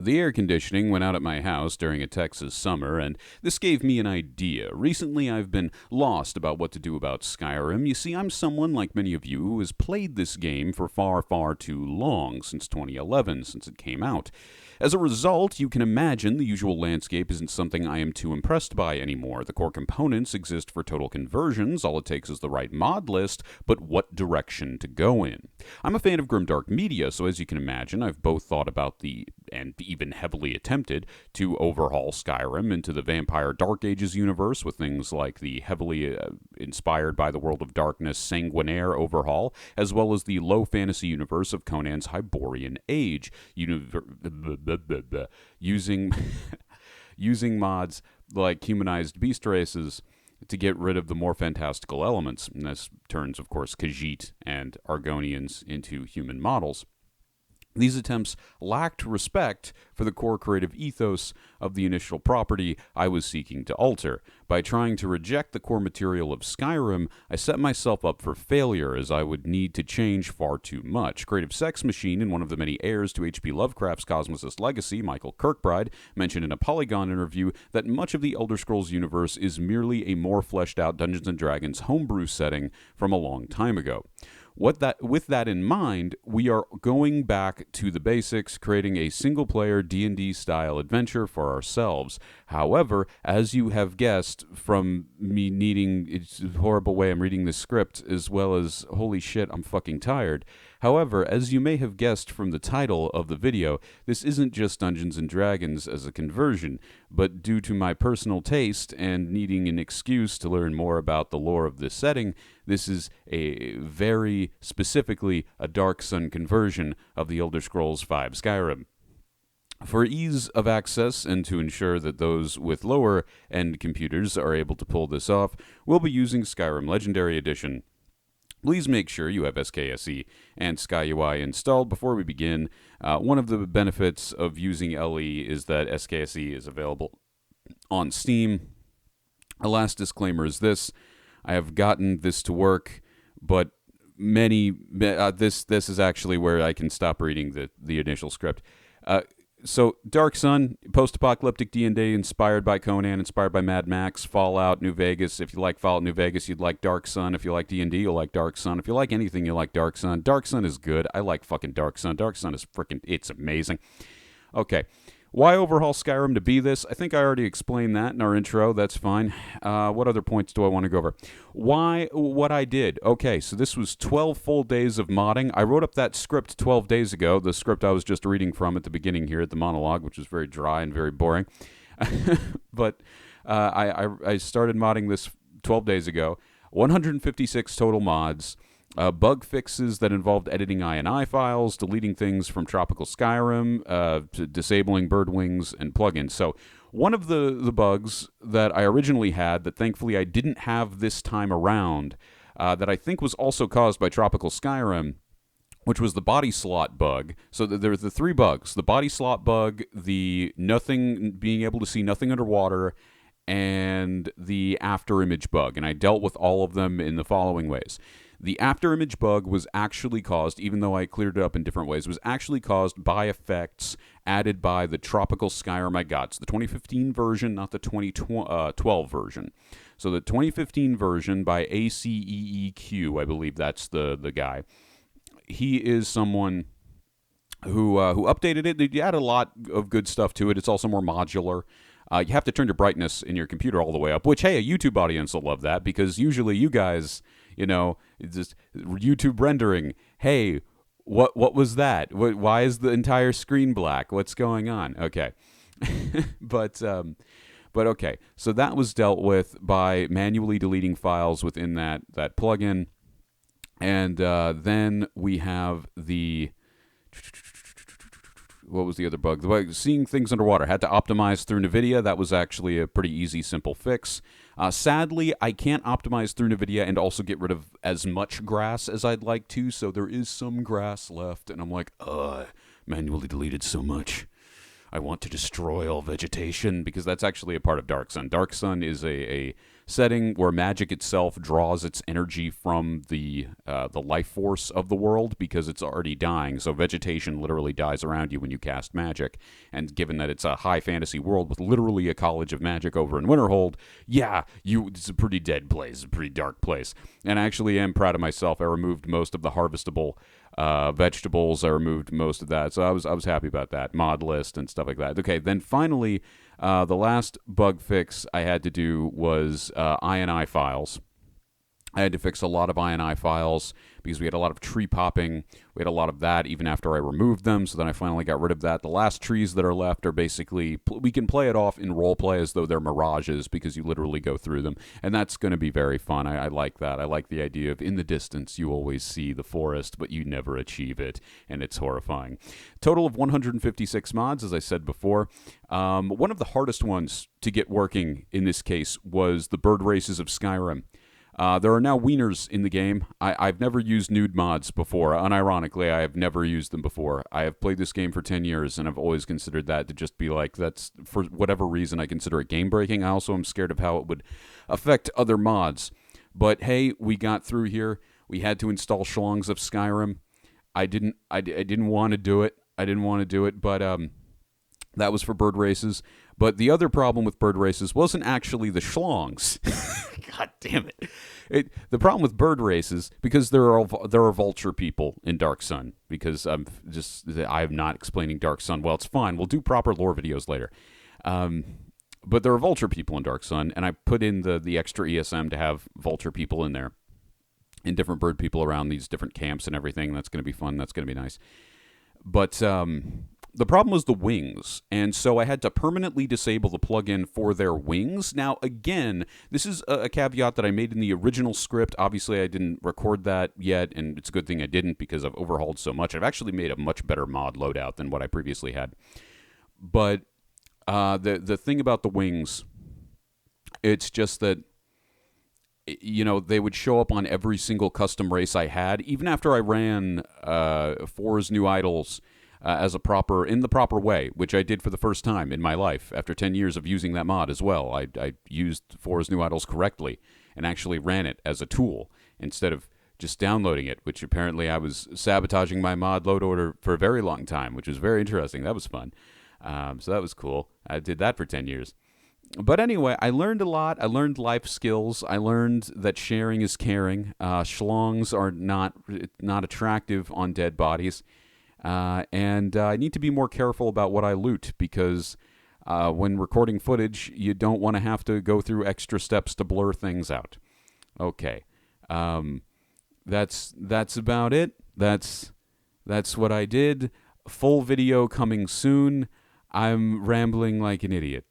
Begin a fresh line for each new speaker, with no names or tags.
The air conditioning went out at my house during a Texas summer, and this gave me an idea. Recently, I've been lost about what to do about Skyrim. You see, I'm someone like many of you who has played this game for far, far too long, since 2011, since it came out. As a result, you can imagine the usual landscape isn't something I am too impressed by anymore. The core components exist for total conversions, all it takes is the right mod list, but what direction to go in? I'm a fan of grimdark media, so as you can imagine, I've both thought about and even heavily attempted to overhaul Skyrim into the Vampire Dark Ages universe with things like the heavily inspired by the World of Darkness Sanguinaire overhaul, as well as the low fantasy universe of Conan's Hyborian Age, using using mods like humanized beast races to get rid of the more fantastical elements. And this turns, of course, Khajiit and Argonians into human models. These attempts lacked respect for the core creative ethos of the initial property I was seeking to alter. By trying to reject the core material of Skyrim, I set myself up for failure, as I would need to change far too much. Creative Sex Machine, and one of the many heirs to H.P. Lovecraft's Cosmos' legacy, Michael Kirkbride, mentioned in a Polygon interview that much of the Elder Scrolls universe is merely a more fleshed-out Dungeons & Dragons homebrew setting from a long time ago. With that in mind, we are going back to the basics, creating a single-player D&D style adventure for ourselves. However, as you have guessed from me it's a horrible way I'm reading this script, as well as, holy shit, I'm fucking tired. However, as you may have guessed from the title of the video, this isn't just Dungeons & Dragons as a conversion, but due to my personal taste and needing an excuse to learn more about the lore of this setting, this is a very specifically a Dark Sun conversion of the Elder Scrolls V Skyrim. For ease of access and to ensure that those with lower-end computers are able to pull this off, we'll be using Skyrim Legendary Edition. Please make sure you have SKSE and SkyUI installed before we begin. One of the benefits of using LE is that SKSE is available on Steam. A last disclaimer is this. I have gotten this to work, but this is actually where I can stop reading the initial script. So, Dark Sun, post-apocalyptic D&D inspired by Conan, inspired by Mad Max, Fallout, New Vegas. If you like Fallout, New Vegas, you'd like Dark Sun. If you like D&D, you'll like Dark Sun. If you like anything, you like Dark Sun. Dark Sun is good. I like fucking Dark Sun. Dark Sun is it's amazing. Okay. Why overhaul Skyrim to be this? I think I already explained that in our intro. That's fine. What other points do I want to go over? What I did. Okay, so this was 12 full days of modding. I wrote up that script 12 days ago, the script I was just reading from at the beginning here at the monologue, which was very dry and very boring. But I started modding this 12 days ago. 156 total mods. Bug fixes that involved editing INI files, deleting things from Tropical Skyrim, disabling bird wings, and plugins. So one of the bugs that I originally had that thankfully I didn't have this time around, that I think was also caused by Tropical Skyrim, which was the body slot bug. So there's the three bugs: the body slot bug, the being able to see nothing underwater, and the after image bug. And I dealt with all of them in the following ways. The after image bug was actually caused, even though I cleared it up in different ways, was actually caused by effects added by the Tropical Skyrim I got. It's the 2015 version, not the 2012 version. So the 2015 version by ACEEQ, I believe that's the guy. He is someone who updated it. They added a lot of good stuff to it. It's also more modular. You have to turn your brightness in your computer all the way up, which, hey, a YouTube audience will love that, because usually you guys, just YouTube rendering, hey, what was that? Why is the entire screen black? What's going on? Okay. But okay, so that was dealt with by manually deleting files within that plugin. And then we have what was the other bug? Seeing things underwater. Had to optimize through NVIDIA. That was actually a pretty easy, simple fix. Sadly, I can't optimize through NVIDIA and also get rid of as much grass as I'd like to, so there is some grass left, and I'm like, manually deleted so much. I want to destroy all vegetation, because that's actually a part of Dark Sun. Dark Sun is a setting where magic itself draws its energy from the life force of the world, because it's already dying. So vegetation literally dies around you when you cast magic. And given that it's a high fantasy world with literally a college of magic over in Winterhold, it's a pretty dead place, it's a pretty dark place. And I actually am proud of myself. I removed most of the harvestable vegetables. I removed most of that, so I was happy about that mod list and stuff like that. Okay, then finally, the last bug fix I had to do was INI files. I had to fix a lot of INI files because we had a lot of tree popping. We had a lot of that even after I removed them, so then I finally got rid of that. The last trees that are left are basically, we can play it off in roleplay as though they're mirages, because you literally go through them, and that's going to be very fun. I like that. I like the idea of in the distance you always see the forest, but you never achieve it, and it's horrifying. Total of 156 mods, as I said before. One of the hardest ones to get working in this case was the bird races of Skyrim. There are now wieners in the game. I've never used nude mods before. Unironically, I have never used them before. I have played this game for 10 years, and I've always considered that to just be like, that's, for whatever reason, I consider it game-breaking. I also am scared of how it would affect other mods. But hey, we got through here. We had to install Schlongs of Skyrim. I didn't want to do it. But that was for bird races. But the other problem with bird races wasn't actually the Schlongs. God damn it. The problem with bird races, because there are vulture people in Dark Sun, because I'm not explaining Dark Sun well. It's fine. We'll do proper lore videos later. But there are vulture people in Dark Sun, and I put in the extra ESM to have vulture people in there, and different bird people around these different camps and everything. That's going to be fun. That's going to be nice. But the problem was the wings, and so I had to permanently disable the plugin for their wings. Now, again, this is a caveat that I made in the original script. Obviously, I didn't record that yet, and it's a good thing I didn't, because I've overhauled so much. I've actually made a much better mod loadout than what I previously had. But the thing about the wings, it's just that, they would show up on every single custom race I had, even after I ran Four's New Idols in the proper way, which I did for the first time in my life after 10 years of using that mod as well. I used Four's New Idols correctly and actually ran it as a tool instead of just downloading it, which apparently I was sabotaging my mod load order for a very long time, which was very interesting. That was fun. So that was cool. I did that for 10 years. But anyway, I learned a lot. I learned life skills. I learned that sharing is caring. Schlongs are not attractive on dead bodies. And I need to be more careful about what I loot, because when recording footage, you don't want to have to go through extra steps to blur things out. Okay. That's about it. That's what I did. Full video coming soon. I'm rambling like an idiot.